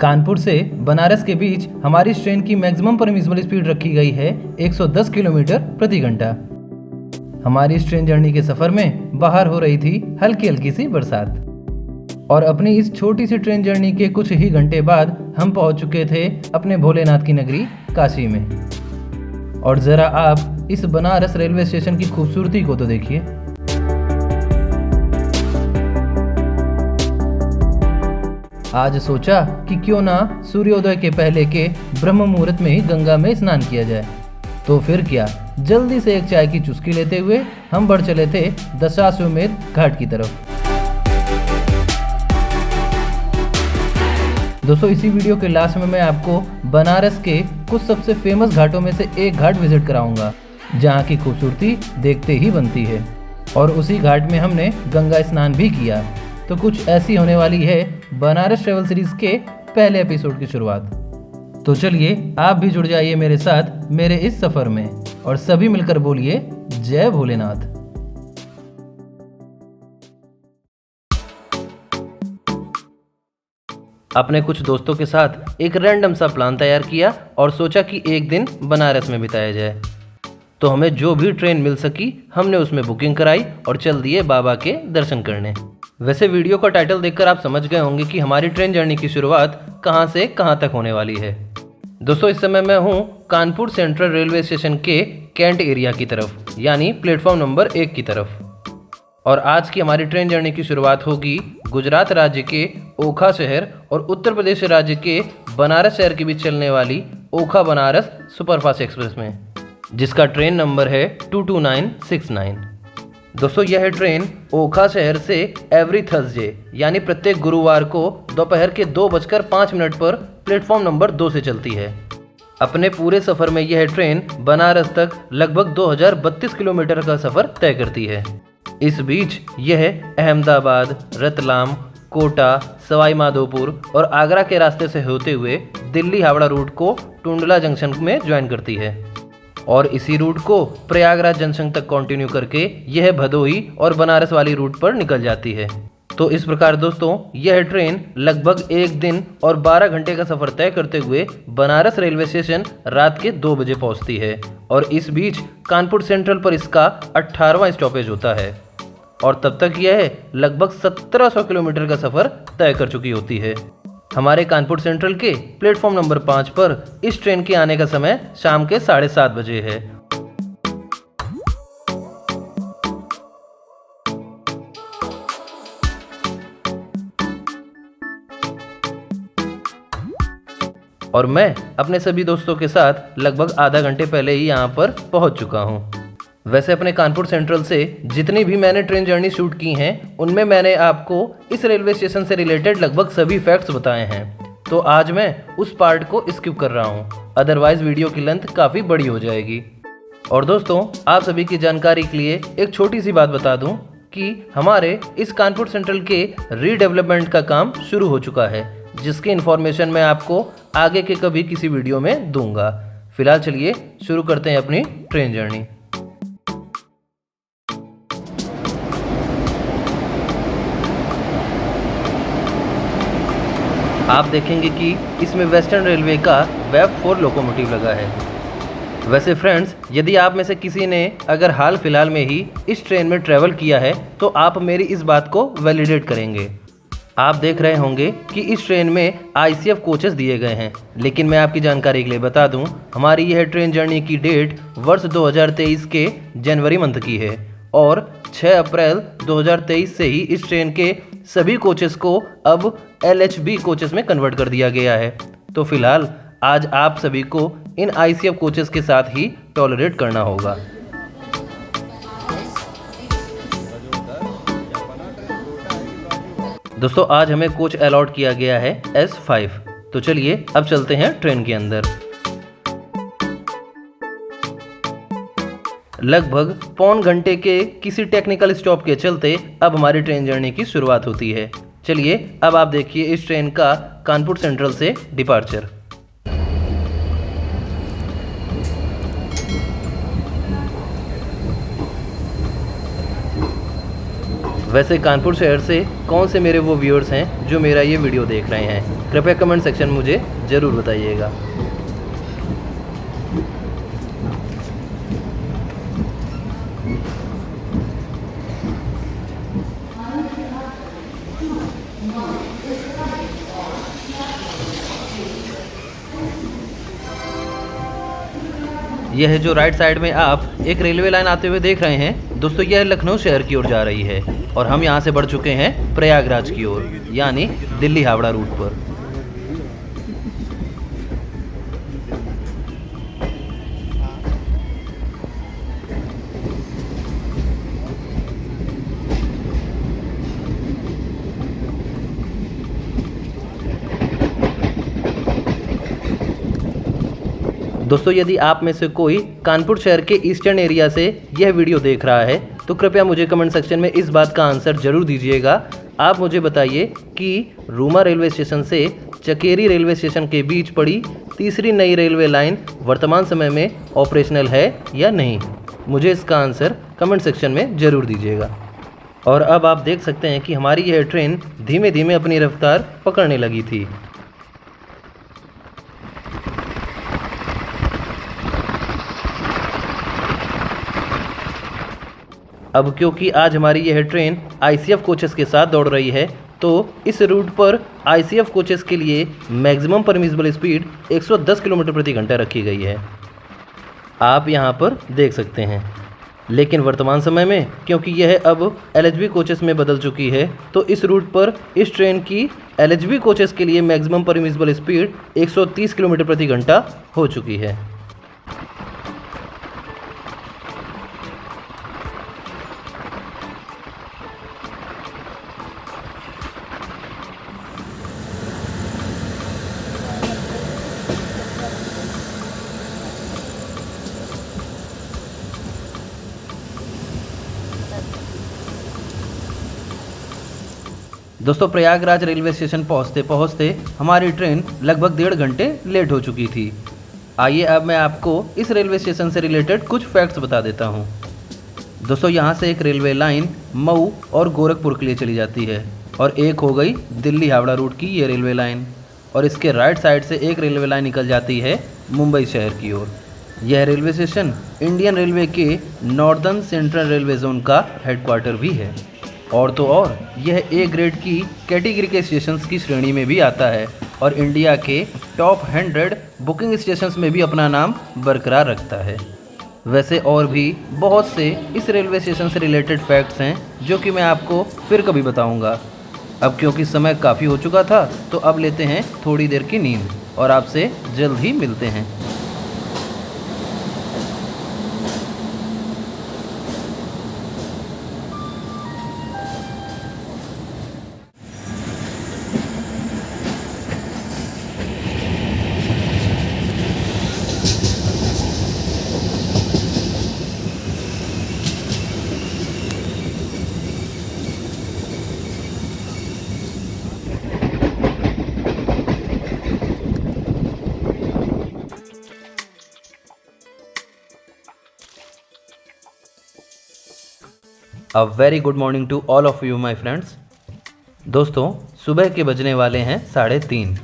कानपुर से बनारस के बीच हमारी इस ट्रेन की मैक्सिमम परमिसिबल स्पीड रखी गई है 110 किलोमीटर प्रति घंटा। हमारी इस ट्रेन जर्नी के सफ़र में बाहर हो रही थी हल्की हल्की सी बरसात और अपनी इस छोटी सी ट्रेन जर्नी के कुछ ही घंटे बाद हम पहुंच चुके थे अपने भोलेनाथ की नगरी काशी में। और ज़रा आप इस बनारस रेलवे स्टेशन की खूबसूरती को तो देखिए। आज सोचा कि क्यों ना सूर्योदय के पहले के ब्रह्म मुहूर्त में ही गंगा में स्नान किया जाए। तो फिर क्या, जल्दी से एक चाय की चुस्की लेते हुए हम बढ़ चले थे दशाश्वमेध घाट की तरफ। दोस्तों, इसी वीडियो के लास्ट में मैं आपको बनारस के कुछ सबसे फेमस घाटों में से एक घाट विजिट कराऊंगा, जहाँ की खूबसूरती देखते ही बनती है। और उसी घाट में हमने गंगा स्नान भी किया। तो कुछ ऐसी होने वाली है बनारस ट्रैवल सीरीज के पहले एपिसोड की शुरुआत। तो चलिए आप भी जुड़ जाइए मेरे साथ मेरे इस सफर में और सभी मिलकर बोलिए जय भोलेनाथ। अपने कुछ दोस्तों के साथ एक रैंडम सा प्लान तैयार किया और सोचा कि एक दिन बनारस में बिताया जाए। तो हमें जो भी ट्रेन मिल सकी हमने उसमें बुकिंग कराई और चल दिए बाबा के दर्शन करने। वैसे वीडियो का टाइटल देखकर आप समझ गए होंगे कि हमारी ट्रेन जर्नी की शुरुआत कहां से कहां तक होने वाली है। दोस्तों, इस समय मैं हूं कानपुर सेंट्रल रेलवे स्टेशन के कैंट एरिया की तरफ, यानी प्लेटफॉर्म नंबर 1 की तरफ। और आज की हमारी ट्रेन जर्नी की शुरुआत होगी गुजरात राज्य के ओखा शहर और उत्तर प्रदेश राज्य के बनारस शहर के बीच चलने वाली ओखा बनारस सुपरफास्ट एक्सप्रेस में, जिसका ट्रेन नंबर है 22969। दोस्तों, यह ट्रेन ओखा शहर से एवरी थर्सडे यानी प्रत्येक गुरुवार को दोपहर के 2:05 पर प्लेटफॉर्म नंबर 2 से चलती है। अपने पूरे सफ़र में यह ट्रेन बनारस तक लगभग 2032 किलोमीटर का सफ़र तय करती है। इस बीच यह अहमदाबाद, रतलाम, कोटा, सवाई माधोपुर और आगरा के रास्ते से होते हुए दिल्ली हावड़ा रूट को टुंडला जंक्शन में ज्वाइन करती है और इसी रूट को प्रयागराज जंक्शन तक कंटिन्यू करके यह भदोही और बनारस वाली रूट पर निकल जाती है। तो इस प्रकार दोस्तों, यह ट्रेन लगभग 1 दिन और 12 घंटे का सफ़र तय करते हुए बनारस रेलवे स्टेशन रात के 2 बजे पहुंचती है और इस बीच कानपुर सेंट्रल पर इसका 18वां स्टॉपेज होता है और तब तक यह लगभग 1700 किलोमीटर का सफ़र तय कर चुकी होती है। हमारे कानपुर सेंट्रल के प्लेटफॉर्म नंबर 5 पर इस ट्रेन के आने का समय शाम के 7:30 बजे है। और मैं अपने सभी दोस्तों के साथ लगभग आधा घंटे पहले ही यहाँ पर पहुँच चुका हूँ। वैसे अपने कानपुर सेंट्रल से जितनी भी मैंने ट्रेन जर्नी शूट की हैं, उनमें मैंने आपको इस रेलवे स्टेशन से रिलेटेड लगभग सभी फैक्ट्स बताए हैं। तो आज मैं उस पार्ट को स्किप कर रहा हूँ, अदरवाइज वीडियो की लेंथ काफ़ी बड़ी हो जाएगी। और दोस्तों, आप सभी की जानकारी के लिए एक छोटी सी बात बता दूँ कि हमारे इस कानपुर सेंट्रल के रीडेवलपमेंट का काम शुरू हो चुका है, जिसकी इन्फॉर्मेशन मैं आपको आगे के कभी किसी वीडियो में दूंगा। फिलहाल चलिए शुरू करते हैं अपनी ट्रेन जर्नी। आप देखेंगे कि इसमें वेस्टर्न रेलवे का वेब 4 लोकोमोटिव लगा है। वैसे फ्रेंड्स, यदि आप में से किसी ने अगर हाल फिलहाल में ही इस ट्रेन में ट्रैवल किया है तो आप मेरी इस बात को वैलिडेट करेंगे। आप देख रहे होंगे कि इस ट्रेन में ICF कोचेस दिए गए हैं, लेकिन मैं आपकी जानकारी के लिए बता दूं, हमारी यह ट्रेन जर्नी की डेट वर्ष 2023 के जनवरी मंथ की है और 6 अप्रैल 2023 से ही इस ट्रेन के सभी कोचेस को अब LHB कोचेस में कन्वर्ट कर दिया गया है। तो फिलहाल आज आप सभी को इन ICF कोचेस के साथ ही टॉलरेट करना होगा। दोस्तों, आज हमें कोच अलॉट किया गया है S5। तो चलिए अब चलते हैं ट्रेन के अंदर। लगभग पौन घंटे के किसी टेक्निकल स्टॉप के चलते अब हमारी ट्रेन जर्नी की शुरुआत होती है। चलिए अब आप देखिए इस ट्रेन का कानपुर सेंट्रल से डिपार्चर। वैसे कानपुर शहर से कौन से मेरे वो व्यूअर्स हैं जो मेरा ये वीडियो देख रहे हैं, कृपया कमेंट सेक्शन में मुझे ज़रूर बताइएगा। यह जो राइट साइड में आप एक रेलवे लाइन आते हुए देख रहे हैं दोस्तों, यह लखनऊ शहर की ओर जा रही है और हम यहाँ से बढ़ चुके हैं प्रयागराज की ओर, यानी दिल्ली हावड़ा रूट पर। दोस्तों यदि आप में से कोई कानपुर शहर के ईस्टर्न एरिया से यह वीडियो देख रहा है तो कृपया मुझे कमेंट सेक्शन में इस बात का आंसर ज़रूर दीजिएगा। आप मुझे बताइए कि रूमा रेलवे स्टेशन से चकेरी रेलवे स्टेशन के बीच पड़ी तीसरी नई रेलवे लाइन वर्तमान समय में ऑपरेशनल है या नहीं। मुझे इसका आंसर कमेंट सेक्शन में ज़रूर दीजिएगा। और अब आप देख सकते हैं कि हमारी यह ट्रेन धीमे धीमे अपनी रफ्तार पकड़ने लगी थी। अब क्योंकि आज हमारी यह ट्रेन ICF कोचेस के साथ दौड़ रही है तो इस रूट पर ICF कोचेस के लिए मैक्सिमम परमिसिबल स्पीड 110 किलोमीटर प्रति घंटा रखी गई है, आप यहाँ पर देख सकते हैं। लेकिन वर्तमान समय में क्योंकि यह अब LHB कोचेस में बदल चुकी है तो इस रूट पर इस ट्रेन की LHB कोचेस के लिए मैक्सिमम परमिसिबल स्पीड 130 किलोमीटर प्रति घंटा हो चुकी है। दोस्तों प्रयागराज रेलवे स्टेशन पहुंचते पहुंचते हमारी ट्रेन लगभग 1.5 घंटे लेट हो चुकी थी। आइए अब मैं आपको इस रेलवे स्टेशन से रिलेटेड कुछ फैक्ट्स बता देता हूं। दोस्तों यहां से एक रेलवे लाइन मऊ और गोरखपुर के लिए चली जाती है और एक हो गई दिल्ली हावड़ा रूट की ये रेलवे लाइन, और इसके राइट साइड से एक रेलवे लाइन निकल जाती है मुंबई शहर की ओर। यह रेलवे स्टेशन इंडियन रेलवे के नॉर्दर्न सेंट्रल रेलवे जोन का हेडक्वार्टर भी है, और तो और यह A ग्रेड की कैटेगरी के स्टेशंस की श्रेणी में भी आता है और इंडिया के टॉप 100 बुकिंग स्टेशंस में भी अपना नाम बरकरार रखता है। वैसे और भी बहुत से इस रेलवे स्टेशन से रिलेटेड फैक्ट्स हैं जो कि मैं आपको फिर कभी बताऊंगा। अब क्योंकि समय काफ़ी हो चुका था तो अब लेते हैं थोड़ी देर की नींद और आपसे जल्द ही मिलते हैं। A very good morning to all of you my friends. दोस्तों सुबह के बजने वाले हैं 3:30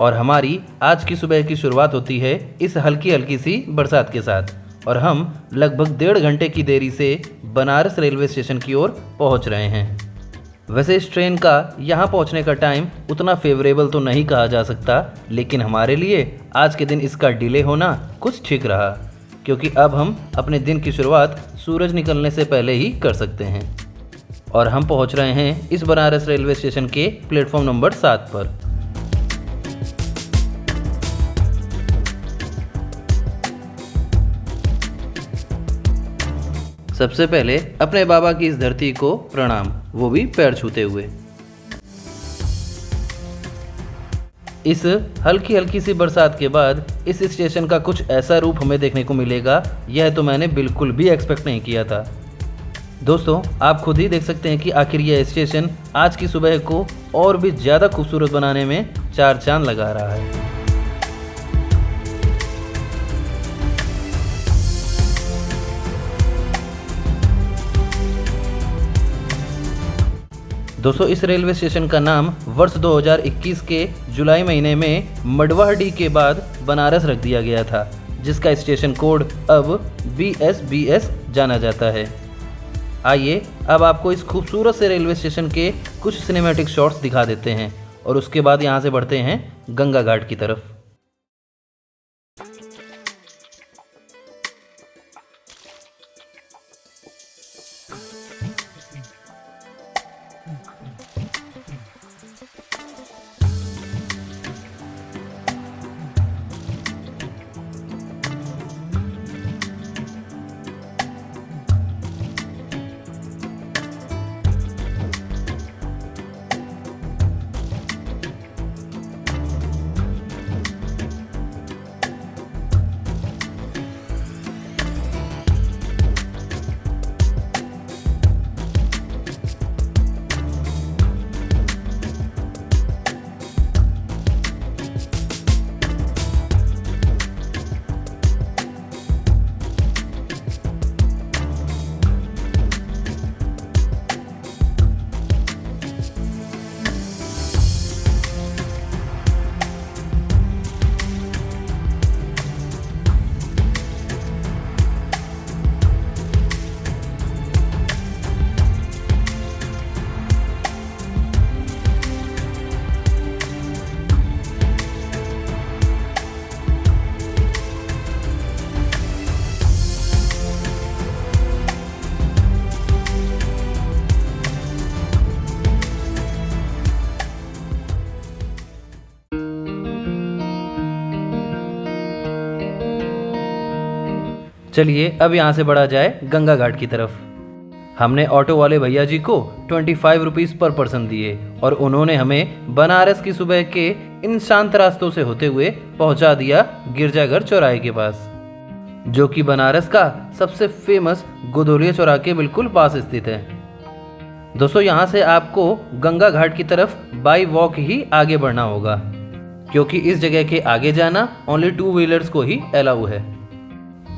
और हमारी आज की सुबह की शुरुआत होती है इस हल्की हल्की सी बरसात के साथ, और हम लगभग 1.5 घंटे की देरी से बनारस रेलवे स्टेशन की ओर पहुंच रहे हैं। वैसे इस ट्रेन का यहाँ पहुँचने का टाइम उतना फेवरेबल तो नहीं कहा जा सकता, लेकिन हमारे लिए आज के दिन इसका डिले होना कुछ ठीक रहा, क्योंकि अब हम अपने दिन की शुरुआत सूरज निकलने से पहले ही कर सकते हैं। और हम पहुंच रहे हैं इस बनारस रेलवे स्टेशन के प्लेटफॉर्म नंबर 7 पर। सबसे पहले अपने बाबा की इस धरती को प्रणाम, वो भी पैर छूते हुए। इस हल्की हल्की सी बरसात के बाद इस स्टेशन का कुछ ऐसा रूप हमें देखने को मिलेगा, यह तो मैंने बिल्कुल भी एक्सपेक्ट नहीं किया था। दोस्तों आप खुद ही देख सकते हैं कि आखिर यह स्टेशन आज की सुबह को और भी ज़्यादा खूबसूरत बनाने में 4 चांद लगा रहा है। दोस्तों इस रेलवे स्टेशन का नाम वर्ष 2021 के जुलाई महीने में मडवाहडी के बाद बनारस रख दिया गया था, जिसका स्टेशन कोड अब BSBS जाना जाता है। आइए अब आपको इस खूबसूरत से रेलवे स्टेशन के कुछ सिनेमैटिक शॉट्स दिखा देते हैं और उसके बाद यहाँ से बढ़ते हैं गंगा घाट की तरफ। चलिए अब यहाँ से बढ़ा जाए गंगा घाट की तरफ। हमने ऑटो वाले भैया जी को 25 रुपीज़ पर पर्सन दिए और उन्होंने हमें बनारस की सुबह के इन शांत रास्तों से होते हुए पहुँचा दिया गिरजाघर चौराहे के पास, जो कि बनारस का सबसे फेमस गोदोलिया चौराहे के बिल्कुल पास स्थित है। दोस्तों यहाँ से आपको गंगा घाट की तरफ बाई वॉक ही आगे बढ़ना होगा, क्योंकि इस जगह के आगे जाना ओनली 2 व्हीलर्स को ही अलाउ है।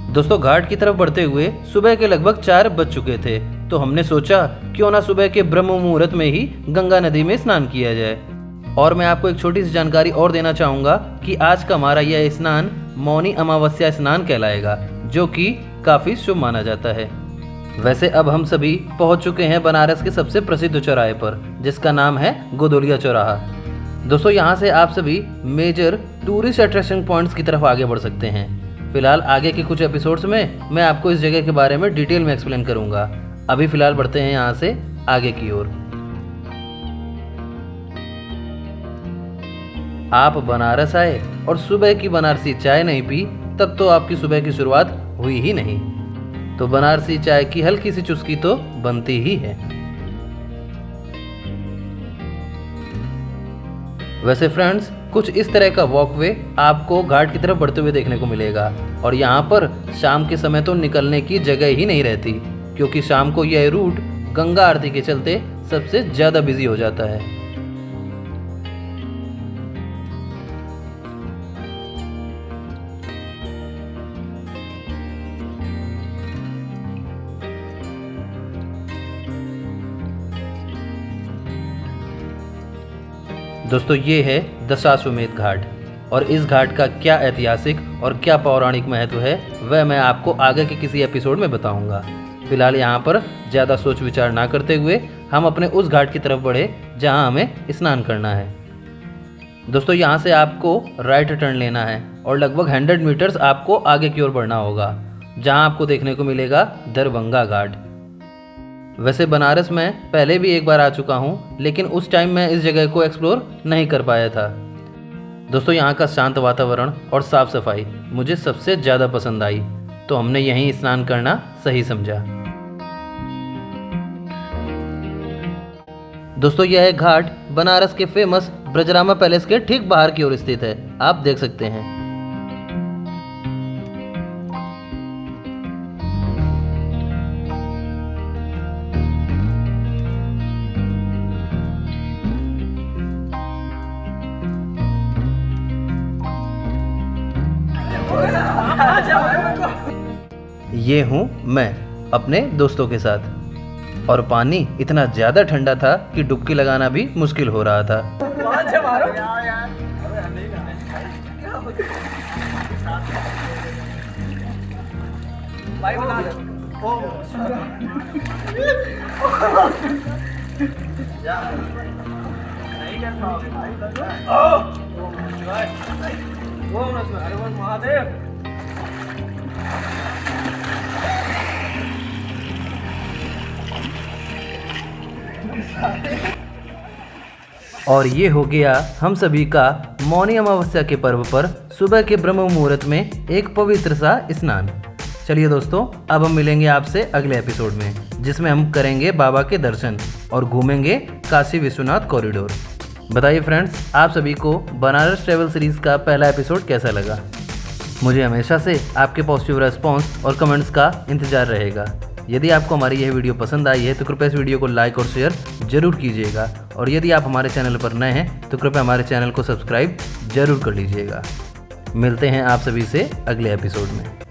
दोस्तों घाट की तरफ बढ़ते हुए सुबह के लगभग 4 बज चुके थे, तो हमने सोचा क्यों ना सुबह के ब्रह्म मुहूर्त में ही गंगा नदी में स्नान किया जाए। और मैं आपको एक छोटी सी जानकारी और देना चाहूँगा कि आज का हमारा यह स्नान मौनी अमावस्या स्नान कहलाएगा, जो कि काफ़ी शुभ माना जाता है। वैसे अब हम सभी पहुँच चुके हैं बनारस के सबसे प्रसिद्ध चौराहे पर, जिसका नाम है गोदोलिया चौराहा। दोस्तों यहाँ से आप सभी मेजर टूरिस्ट अट्रैक्शन पॉइंट्स की तरफ आगे बढ़ सकते हैं। फिलहाल आगे के कुछ एपिसोड्स में मैं आपको इस जगह के बारे में डिटेल में एक्सप्लेन करूंगा। अभी फिलहाल बढ़ते हैं यहाँ से आगे की ओर। आप बनारस आए और सुबह की बनारसी चाय नहीं पी, तब तो आपकी सुबह की शुरुआत हुई ही नहीं। तो बनारसी चाय की हल्की सी चुस्की तो बनती ही है। वैसे फ्रेंड्स कुछ इस तरह का वॉकवे आपको घाट की तरफ बढ़ते हुए देखने को मिलेगा, और यहाँ पर शाम के समय तो निकलने की जगह ही नहीं रहती, क्योंकि शाम को यह रूट गंगा आरती के चलते सबसे ज़्यादा बिजी हो जाता है। दोस्तों ये है दशाश्वमेध घाट, और इस घाट का क्या ऐतिहासिक और क्या पौराणिक महत्व है वह मैं आपको आगे के किसी एपिसोड में बताऊंगा। फिलहाल यहाँ पर ज़्यादा सोच विचार ना करते हुए हम अपने उस घाट की तरफ बढ़े जहाँ हमें स्नान करना है। दोस्तों यहाँ से आपको राइट टर्न लेना है और लगभग 100 मीटर्स आपको आगे की ओर बढ़ना होगा, जहाँ आपको देखने को मिलेगा दरभंगा घाट। वैसे बनारस में पहले भी एक बार आ चुका हूँ, लेकिन उस टाइम मैं इस जगह को एक्सप्लोर नहीं कर पाया था। दोस्तों यहाँ का शांत वातावरण और साफ सफाई मुझे सबसे ज़्यादा पसंद आई, तो हमने यहीं स्नान करना सही समझा। दोस्तों यह घाट बनारस के फेमस ब्रजरामा पैलेस के ठीक बाहर की ओर स्थित है, आप देख सकते हैं। ये हूँ मैं अपने दोस्तों के साथ। और पानी इतना ज़्यादा ठंडा था कि डुबकी लगाना भी मुश्किल हो रहा था। और ये हो गया हम सभी का मौनी अमावस्या के पर्व पर सुबह के ब्रह्म मुहूर्त में एक पवित्र सा स्नान। चलिए दोस्तों, अब हम मिलेंगे आपसे अगले एपिसोड में, जिसमें हम करेंगे बाबा के दर्शन और घूमेंगे काशी विश्वनाथ कॉरिडोर। बताइए फ्रेंड्स, आप सभी को बनारस ट्रैवल सीरीज़ का पहला एपिसोड कैसा लगा? मुझे हमेशा से आपके पॉजिटिव रेस्पॉन्स और कमेंट्स का इंतज़ार रहेगा। यदि आपको हमारी यह वीडियो पसंद आई है तो कृपया इस वीडियो को लाइक और शेयर जरूर कीजिएगा, और यदि आप हमारे चैनल पर नए हैं तो कृपया हमारे चैनल को सब्सक्राइब जरूर कर लीजिएगा। मिलते हैं आप सभी से अगले एपिसोड में।